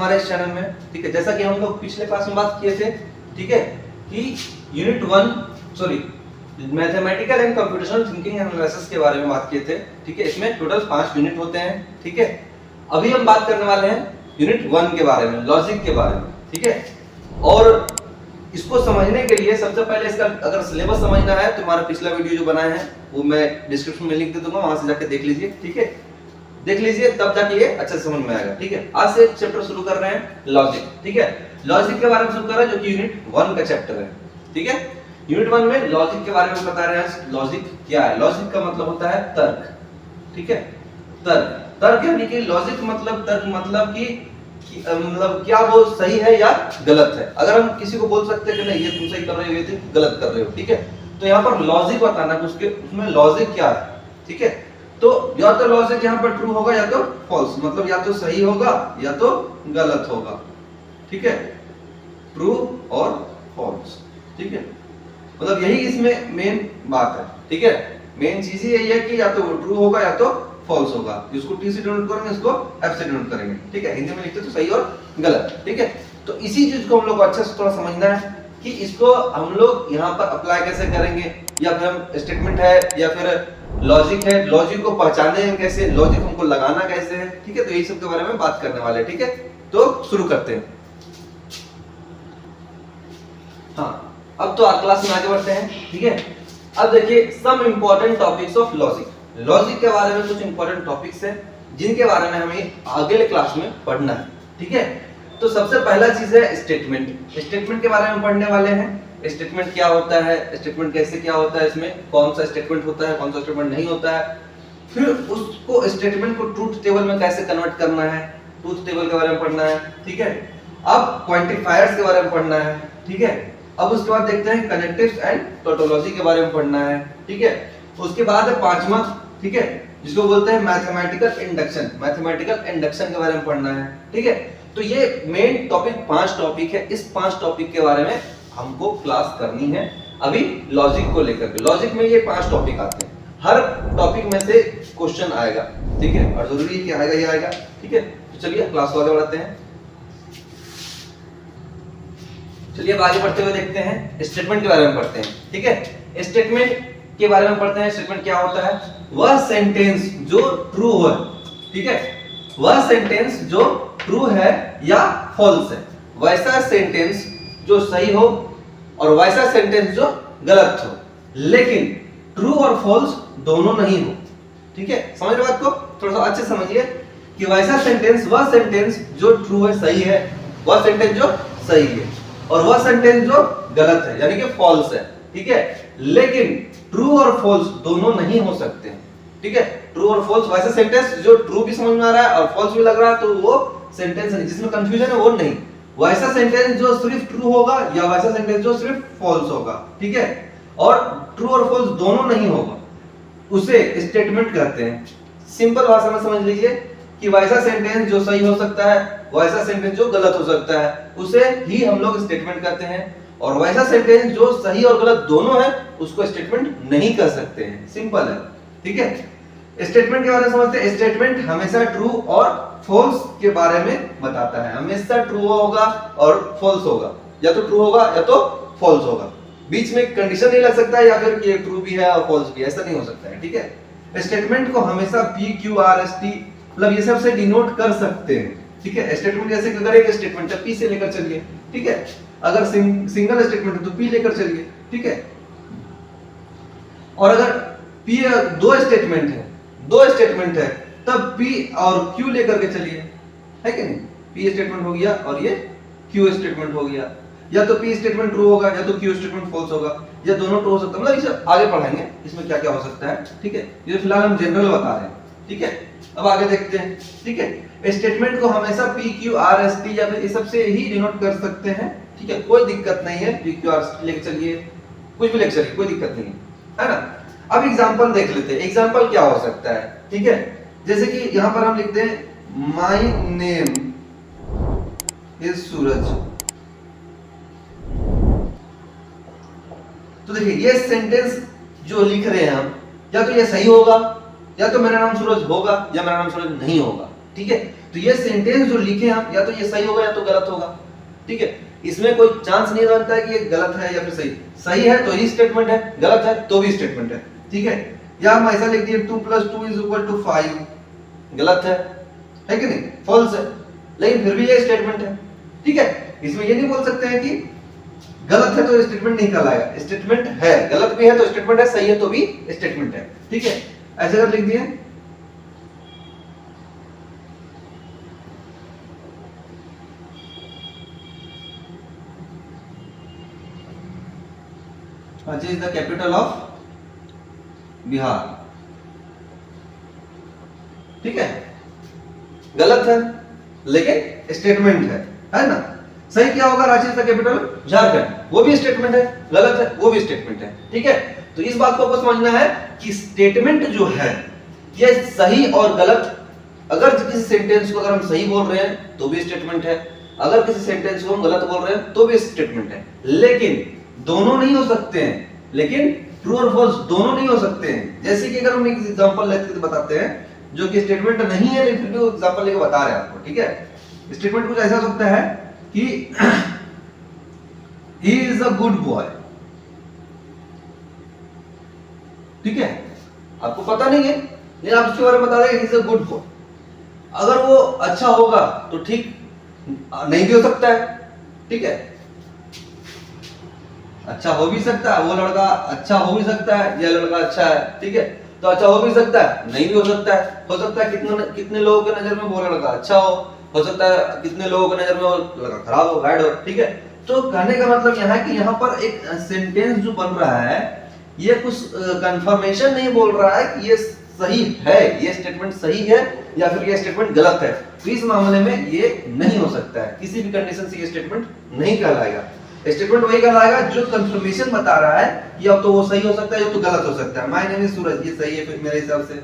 हमारे इस चैनल में। ठीक है, जैसा कि हम लोग पिछले क्लास में बात किए थे, ठीक है, कि unit 1 mathematical and computational thinking and analysis के बारे में बात किए थे। ठीक है, इसमें टोटल 5 यूनिट होते हैं। ठीक है, अभी हम बात करने वाले हैं यूनिट 1 के बारे में, लॉजिक के बारे में। ठीक है, और इसको समझने के लिए सबसे पहले इसका अगर सिलेबस समझना है तो हमारा पिछला वीडियो जो बनाया है वो मैं डिस्क्रिप्शन में लिंक दे दूंगा, वहां से जाके देख लीजिए। ठीक है, देख लीजिए, तब जाके ये अच्छे से समझ में आएगा। ठीक है, आज से चैप्टर शुरू कर रहे हैं लॉजिक। ठीक है, लॉजिक के बारे में शुरू कर रहे हैं जो कि यूनिट 1 का चैप्टर है। ठीक है, यूनिट 1 में लॉजिक के बारे में बता रहे हैं। लॉजिक क्या है? लॉजिक का मतलब होता है तर्क। ठीक है, तर्क, तर्क यानी कि लॉजिक मतलब तर्क मतलब कि मतलब क्या वो सही है या गलत है। अगर हम किसी को बोल सकते हैं कि नहीं ये तुम सही कर रहे हो, ये तुम गलत कर रहे हो। ठीक है, तो यहाँ पर लॉजिक बताना कि उसके उसमें लॉजिक क्या है। ठीक है, तो या तो लॉजिक यहाँ पर ट्रू होगा या तो फॉल्स, मतलब या तो सही होगा या तो गलत होगा। ठीक है, ट्रू और फॉल्स। ठीक है, मतलब यही इसमें मेन बात है। ठीक है, मेन चीज ही यही है कि या तो वो ट्रू होगा या तो फॉल्स होगा। इसको टी से डिनोट करेंगे, इसको एफ से डिनोट करेंगे। ठीक है, हिंदी में लिखते तो सही और गलत। ठीक है, तो इसी चीज को हम लोग को अच्छे से थोड़ा समझना है कि इसको हम लोग यहाँ पर अप्लाई कैसे करेंगे, या फिर हम स्टेटमेंट है या फिर लॉजिक है, लॉजिक को पहचानेंगे कैसे, लॉजिक हमको लगाना कैसे है। ठीक है, तो यही सब के बारे में बात करने वाले हैं। ठीक है, तो शुरू करते हैं। हाँ, अब तो क्लास में आगे बढ़ते हैं। ठीक है, अब देखिए some important topics of logic. Logic के बारे में कुछ इंपॉर्टेंट टॉपिक्स हैं जिनके बारे में हमें अगले क्लास में पढ़ना है। ठीक है, तो सबसे पहला चीज है स्टेटमेंट। स्टेटमेंट के बारे में पढ़ने वाले हैं। स्टेटमेंट क्या होता है, स्टेटमेंट कैसे क्या होता है, इसमें कौन सा स्टेटमेंट होता है, कौन सा स्टेटमेंट नहीं होता है, फिर उसको स्टेटमेंट को ट्रूथ टेबल में कैसे कन्वर्ट करना है, ट्रूथ टेबल के बारे में पढ़ना है। ठीक है, अब क्वांटिफायर्स के बारे में पढ़ना है। ठीक है, अब उसके बाद देखते हैं कनेक्टिव्स एंड टोटोलॉजी के बारे में पढ़ना है। ठीक है, उसके बाद है पांचवा, ठीक है, जिसको बोलते हैं मैथमेटिकल इंडक्शन। मैथमेटिकल इंडक्शन के बारे में पढ़ना है। ठीक है, तो ये मेन टॉपिक 5 टॉपिक है। इस 5 टॉपिक के बारे में हमको क्लास करनी है अभी लॉजिक को लेकर के। लॉजिक में ये 5 टॉपिक आते हैं, हर टॉपिक में से क्वेश्चन आएगा। ठीक है, और जरूरी है कि आएगा ही आएगा। ठीक है, तो चलिए क्लास को आगे बढ़ाते हैं। चलिए अब आगे बढ़ते हुए देखते हैं स्टेटमेंट के बारे में पढ़ते हैं। ठीक है, स्टेटमेंट के बारे में पढ़ते हैं। स्टेटमेंट क्या होता है? वह सेंटेंस जो ट्रू है। ठीक है, वह सेंटेंस जो ट्रू है या फॉल्स है, वैसा सेंटेंस जो सही हो और वैसा सेंटेंस जो गलत हो, लेकिन ट्रू और फॉल्स दोनों नहीं हो। ठीक है, समझ रहे बात को? थोड़ा सा अच्छे समझिए कि वैसा सेंटेंस, वह सेंटेंस जो ट्रू है, सही है, वह सेंटेंस जो सही है, और वह सेंटेंस जो गलत है यानी कि फॉल्स है। ठीक है, लेकिन ट्रू और फॉल्स दोनों नहीं हो सकते हैं। ठीक है, ट्रू और फॉल्स, वैसा सेंटेंस जो ट्रू भी समझ में आ रहा है और फॉल्स भी लग रहा है, तो वो सेंटेंस नहीं, जिसमें कंफ्यूजन है वो नहीं। वैसा सेंटेंस जो सिर्फ ट्रू होगा या वैसा सेंटेंस जो सिर्फ फॉल्स होगा। ठीक है, और ट्रू और फॉल्स दोनों नहीं होगा, उसे स्टेटमेंट कहते हैं। सिंपल भाषा में समझ लीजिए कि वैसा सेंटेंस जो सही हो सकता है, वैसा सेंटेंस जो गलत हो सकता है, उसे ही हम लोग स्टेटमेंट कहते हैं। और वैसा सेंटेंस जो सही और गलत दोनों है, उसको स्टेटमेंट नहीं कर सकते हैं। सिंपल है। ठीक है, स्टेटमेंट के बारे में समझते हैं। स्टेटमेंट हमेशा ट्रू और फॉल्स के बारे में बताता है। हमेशा ट्रू होगा और फॉल्स होगा, या तो ट्रू होगा या तो फॉल्स होगा। बीच में कंडीशन नहीं लग सकता है या फिर ये ट्रू भी है और फॉल्स भी है, ऐसा नहीं हो सकता है। ठीक है, स्टेटमेंट को हमेशा P Q R S T मतलब ये सब से डिनोट कर सकते हैं। ठीक है, स्टेटमेंट जैसे अगर एक स्टेटमेंट है पी से लेकर चलिए। ठीक है, अगर सिंगल स्टेटमेंट है तो पी लेकर चलिए। ठीक है, और अगर पी दो स्टेटमेंट है तब पी और क्यू लेकर के चलिए, है कि नहीं? पी स्टेटमेंट हो गया और ये क्यू स्टेटमेंट हो गया। या तो पी स्टेटमेंट ट्रू होगा या तो क्यू स्टेटमेंट फॉल्स होगा, या दोनों ट्रू हो सकता है। मतलब इसे आगे पढ़ेंगे इसमें क्या क्या हो सकता है। ठीक है, ये फिलहाल हम जनरल बता रहे हैं। ठीक है, अब आगे देखते हैं। ठीक है, स्टेटमेंट को हमेशा P Q R S T या फिर इस सब से ही डिनोट कर सकते हैं। ठीक है, कोई दिक्कत नहीं है, P Q R S T लेकर चलिए, कुछ भी लेकर चलिए, कोई दिक्कत नहीं है ना। अब एग्जांपल देख लेते हैं। एग्जांपल क्या हो सकता है? ठीक है, जैसे कि यहां पर हम लिखते हैं माय नेम इज सूरज। तो देखिए ये सेंटेंस जो लिख रहे हैं हम, या तो ये सही होगा, या तो मेरा नाम सूरज होगा, या मेरा नाम सूरज नहीं होगा। ठीक है, तो ये सेंटेंस जो लिखे हम, या तो ये सही होगा या तो गलत होगा, ठीक है। इसमें कोई चांस नहीं बनता है कि ये गलत है या फिर सही। सही है तो ही स्टेटमेंट है, गलत है तो भी स्टेटमेंट है, ठीक है। या हम ऐसा लिख दिए 2 + 2 = 5, गलत है कि नहीं, फॉल्स है, लेकिन फिर भी ये स्टेटमेंट है, ठीक है। इसमें ये नहीं बोल सकते हैं कि गलत है तो स्टेटमेंट नहीं कहलाएगा, स्टेटमेंट है, गलत भी है तो स्टेटमेंट है, सही है तो भी स्टेटमेंट है, ठीक है। ऐसे कर लिख दिए। Ranchi is the capital of Bihar, ठीक है। गलत है लेकिन स्टेटमेंट है ना। सही क्या होगा, Ranchi is the capital Jharkhand, वो भी स्टेटमेंट है, गलत है वो भी स्टेटमेंट है, ठीक है। तो इस बात को आपको समझना है कि स्टेटमेंट जो है ये सही और गलत, अगर किसी सेंटेंस को अगर हम सही बोल रहे हैं तो भी स्टेटमेंट है, अगर किसी सेंटेंस को हम गलत बोल रहे हैं तो भी स्टेटमेंट है। लेकिन दोनों नहीं हो सकते हैं, लेकिन ट्रू और फॉल्स दोनों नहीं हो सकते हैं। जैसे कि अगर हम एक एग्जांपल लेते हैं बताते हैं जो कि स्टेटमेंट नहीं है लेकिन फिर भी एग्जांपल लेके बता रहे हैं आपको, ठीक है। स्टेटमेंट कुछ ऐसा हो सकता है कि he is a good boy, ठीक है। आपको पता नहीं है लेकिन आप उसके बारे में बता दें he is a good boy. अगर वो अच्छा होगा तो ठीक, नहीं भी हो सकता है, ठीक है। अच्छा हो भी सकता है, वो लड़का अच्छा हो भी सकता है, यह लड़का अच्छा है, ठीक है। तो अच्छा हो भी सकता है, नहीं भी हो सकता है। हो सकता है कितने लोगों के नजर में वो लड़का अच्छा हो सकता है कितने लोगों के नजर में वो लड़का खराब हो, बैड हो, ठीक है। तो कहने का मतलब यह है कि यहाँ पर एक सेंटेंस जो बन रहा है ये कुछ कंफर्मेशन नहीं बोल रहा है कि ये सही है, ये स्टेटमेंट सही है या फिर ये स्टेटमेंट गलत है। तो इस मामले में ये नहीं हो सकता है, किसी भी कंडीशन से ये स्टेटमेंट नहीं कहलाएगा। स्टेटमेंट वही कहलाएगा जो कंफर्मेशन बता रहा है कि अब तो वो सही हो सकता है या तो गलत हो सकता है। माय नेम इज सूरज, ये सही है फिर मेरे हिसाब से,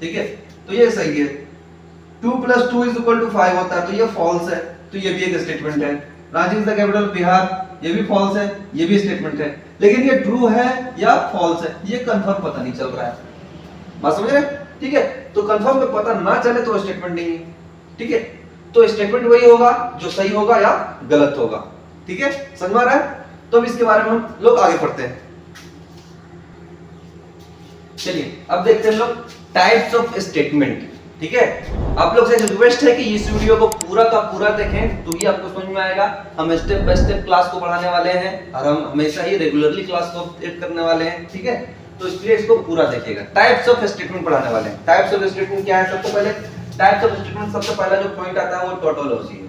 ठीक है। तो ये सही है। 2 + 2 = 5 होता है तो ये फॉल्स है, तो ये भी एक स्टेटमेंट है। Ranchi is the capital Bihar, ये भी फॉल्स है, ये भी स्टेटमेंट है। लेकिन ये ट्रू है या फॉल्स है ये कंफर्म पता नहीं चल रहा है, बात समझ रहे, ठीक है। तो कंफर्म में पता ना चले तो स्टेटमेंट नहीं है, ठीक है। तो स्टेटमेंट वही होगा जो सही होगा या गलत होगा, ठीक है। समझ में आ रहा है। तो अब इसके बारे में हम लोग आगे पढ़ते हैं। चलिए अब देखते हैं लोग टाइप्स ऑफ स्टेटमेंट, ठीक है। आप लोग से रिक्वेस्ट है कि इस वीडियो को पूरा का पूरा देखें तो ही आपको समझ में आएगा। हम स्टेप बाय स्टेप क्लास को पढ़ाने वाले हैं और हम हमेशा ही रेगुलरली क्लास को अपडेट करने वाले हैं, ठीक है। तो इसलिए इसको पूरा देखिएगा। टाइप्स ऑफ स्टेटमेंट पढ़ाने वाले हैं। टाइप्स ऑफ स्टेटमेंट क्या है, सबसे पहले टाइप्स ऑफ स्टेटमेंट सबसे पहला जो पॉइंट आता है वो टोटोलॉजी है।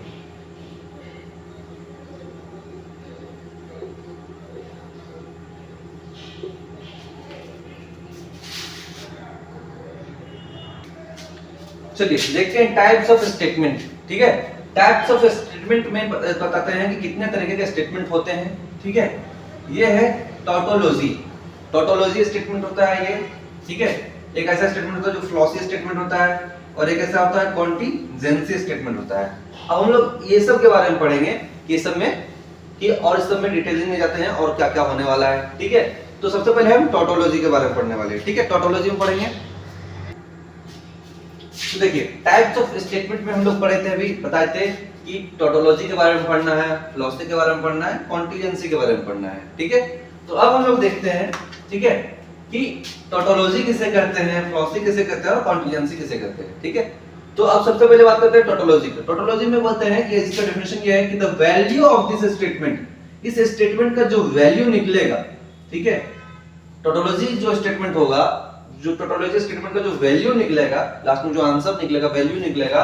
चलिए देखते हैं टाइप्स ऑफ स्टेटमेंट, ठीक है। टाइप्स ऑफ स्टेटमेंट में बताते हैं कि कितने तरीके के स्टेटमेंट होते हैं, ठीक है। ये है टोटोलॉजी। टोटोलॉजी स्टेटमेंट होता है ये, ठीक है। एक ऐसा स्टेटमेंट होता है जो फ्लॉसी स्टेटमेंट होता है और एक ऐसा होता है कॉन्टिजेंसी स्टेटमेंट होता है। अब हम लोग ये सब के बारे में पढ़ेंगे कि सब में कि और इस सब में डिटेलिंग में जाते हैं और क्या क्या होने वाला है, ठीक है। तो सबसे पहले हम टोटोलॉजी के बारे में पढ़ने वाले हैं, ठीक है। टोटोलॉजी में पढ़ेंगे। तो देखिए टाइप्स ऑफ स्टेटमेंट में हम लोग पढ़े थे, अभी बताए थे कि टोटोलॉजी के बारे में पढ़ना है, फ्लॉसी के बारे में पढ़ना है, कॉन्टिजेंसी के बारे में पढ़ना है, ठीक है। तो अब हम लोग देखते हैं, ठीक है, कि टोटोलॉजी किसे कहते हैं, फ्लॉसी किसे कहते हैं और कॉन्टिजेंसी किसे कहते हैं, ठीक है। तो अब सबसे पहले बात करते हैं टोटोलॉजी की। टोटोलॉजी में बोलते हैं कि इसका डेफिनेशन ये है कि the value of this statement, इस स्टेटमेंट का जो वैल्यू निकलेगा, ठीक है। टोटोलॉजी जो स्टेटमेंट होगा, जो टोटोलॉजी स्टेटमेंट का जो वैल्यू निकलेगा, लास्ट में जो आंसर निकलेगा, वैल्यू निकलेगा,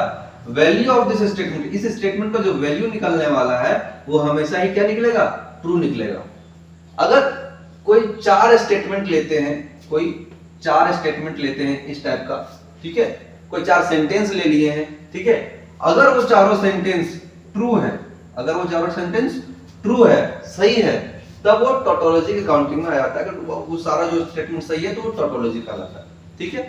वैल्यू ऑफ दिस स्टेटमेंट, इस स्टेटमेंट का जो वैल्यू निकलने वाला है वो हमेशा ही क्या निकलेगा, ट्रू निकलेगा। अगर कोई 4 स्टेटमेंट लेते हैं, कोई 4 स्टेटमेंट लेते हैं इस टाइप का, ठीक है, कोई 4 सेंटेंस ले लिए हैं, ठीक है। अगर वो चारों सेंटेंस ट्रू है, अगर वो चारों सेंटेंस ट्रू है, सही है, तब वो टोटोलॉजी के काउंटिंग में आ जाता है। अगर वो सारा जो स्टेटमेंट सही है तो वो टोटोलॉजी कहलाता है, ठीक है।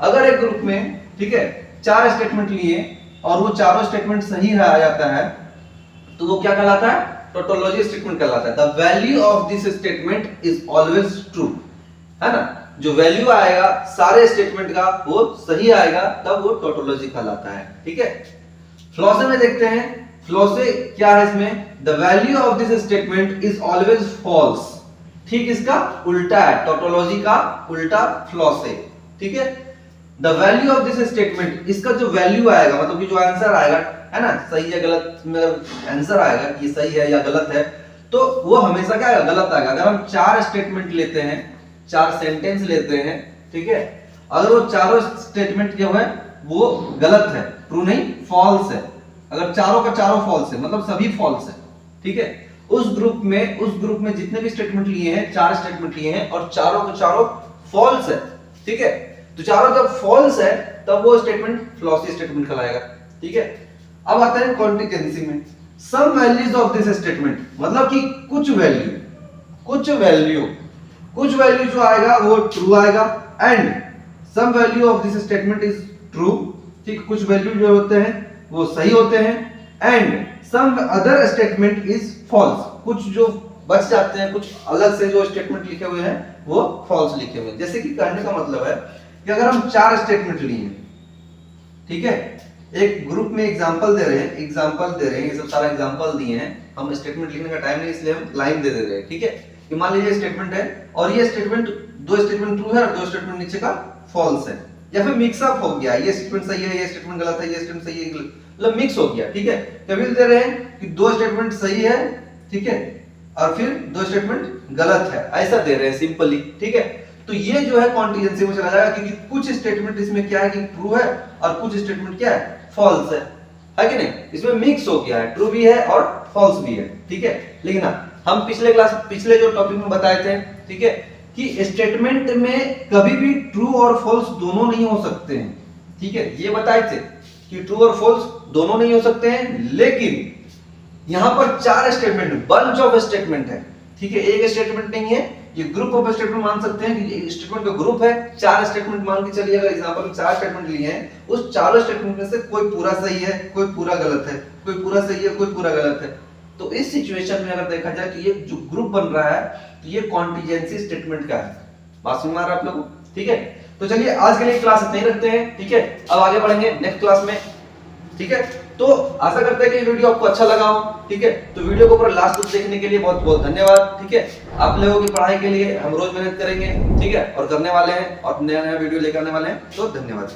अगर एक ग्रुप में, ठीक है, 4 स्टेटमेंट लिए और वो चारों स्टेटमेंट सही है आ जाता है तो वो क्या कहलाता है, टोटोलॉजी स्टेटमेंट कहलाता है। The value of this statement is always true, है ना। जो वैल्यू आएगा सारे स्टेटमेंट का वो सही आएगा तब वो टोटोलॉजी कहलाता है, ठीक है। फ्लॉसे में देखते हैं, फ्लॉसे क्या है इसमें, the value of this statement is always false. ठीक इसका उल्टा है, टोटोलॉजी का उल्टा फ्लॉसे। ठीक है, the value of this statement, इसका जो वैल्यू आएगा मतलब कि जो आंसर आएगा है ना, सही या गलत में आंसर आएगा कि सही है या गलत है, तो वो हमेशा क्या आएगा, गलत आएगा। अगर हम 4 स्टेटमेंट लेते हैं, 4 सेंटेंस लेते हैं, ठीक है, अगर वो चारों स्टेटमेंट जो है वो गलत है, ट्रू नहीं फॉल्स है, अगर चारों का चारों फॉल्स है मतलब सभी फॉल्स है, ठीक है, उस ग्रुप में जितने भी स्टेटमेंट लिए हैं, 4 स्टेटमेंट लिए हैं और चारों के चारों फॉल्स है, ठीक है, तो चारों जब फॉल्स है तब वो स्टेटमेंट फ्लॉसी स्टेटमेंट कहलाएगा। ठीक है, अब आता है कॉन्टिजेंसी में, some values of this statement, मतलब कि कुछ वैल्यू जो आएगा वो ट्रू आएगा, and some value of this statement is true. ठीक, कुछ वैल्यू जो होते हैं वो सही होते हैं, and some other statement is false, कुछ जो बच जाते हैं, कुछ अलग से जो स्टेटमेंट लिखे हुए हैं वो फॉल्स लिखे हुए हैं। जैसे कि कहने का मतलब है कि अगर हम 4 स्टेटमेंट लिए हैं, ठीक है, एक ग्रुप में एग्जांपल दे रहे हैं, ये सब सारा एग्जांपल दिए हैं, हम स्टेटमेंट लिखने का टाइम नहीं इसलिए हम लाइन दे रहे हैं। ठीक है, कि मान लीजिए स्टेटमेंट है और ये स्टेटमेंट, 2 स्टेटमेंट ट्रू है और 2 स्टेटमेंट नीचे का फॉल्स है, या फिर मिक्स अप हो गया, ये स्टेटमेंट सही है, ये स्टेटमेंट गलत है, ये स्टेटमेंट सही है, मतलब मिक्स हो गया। ठीक है, कभी दे रहे हैं कि 2 स्टेटमेंट सही है, ठीक है, और फिर 2 स्टेटमेंट गलत है, ऐसा दे रहे हैं सिंपली। ठीक है, तो ये जो है कॉन्टिजेंसी में चला जाएगा, क्योंकि कुछ स्टेटमेंट इसमें क्या है कि ट्रू है और कुछ स्टेटमेंट क्या है, फॉल्स है कि नहीं, इसमें मिक्स हो गया है, ट्रू भी है और फॉल्स भी है। ठीक है, लेकिन हम पिछले जो टॉपिक में बताए थे, ठीक है, कि स्टेटमेंट में कभी भी ट्रू और फॉल्स दोनों नहीं हो सकते हैं। ठीक है, ये बताए थे कि ट्रू और फॉल्स दोनों नहीं हो सकते हैं, लेकिन यहां पर 4 स्टेटमेंट, बंच ऑफ स्टेटमेंट है। ठीक है, एक स्टेटमेंट नहीं है, ये ग्रुप ऑफ स्टेटमेंट मान सकते हैं कि स्टेटमेंट का ग्रुप है, 4 स्टेटमेंट मान के चलिए, अगर एग्जांपल में 4 स्टेटमेंट लिए हैं, उस चारों स्टेटमेंट में से कोई पूरा सही है, कोई पूरा गलत है, कोई पूरा सही है, कोई पूरा गलत है। तो इस सिचुएशन में अगर देखा जाए कि ये जो ग्रुप बन रहा है तो ये कॉन्टिजेंसी स्टेटमेंट का है। बात समझ में आ रहा है आप लोगों को? ठीक है, तो चलिए आज के लिए क्लास इतना ही रखते हैं। ठीक है, अब आगे बढ़ेंगे नेक्स्ट क्लास में। ठीक है, तो आशा करते हैं कि ये वीडियो आपको अच्छा लगा हो। ठीक है, तो वीडियो को पूरा लास्ट तक देखने के लिए बहुत बहुत धन्यवाद। ठीक है, आप लोगों की पढ़ाई के लिए हम रोज मेहनत करेंगे, ठीक है, और करने वाले हैं और नया नया वीडियो लेकर आने वाले हैं, तो धन्यवाद।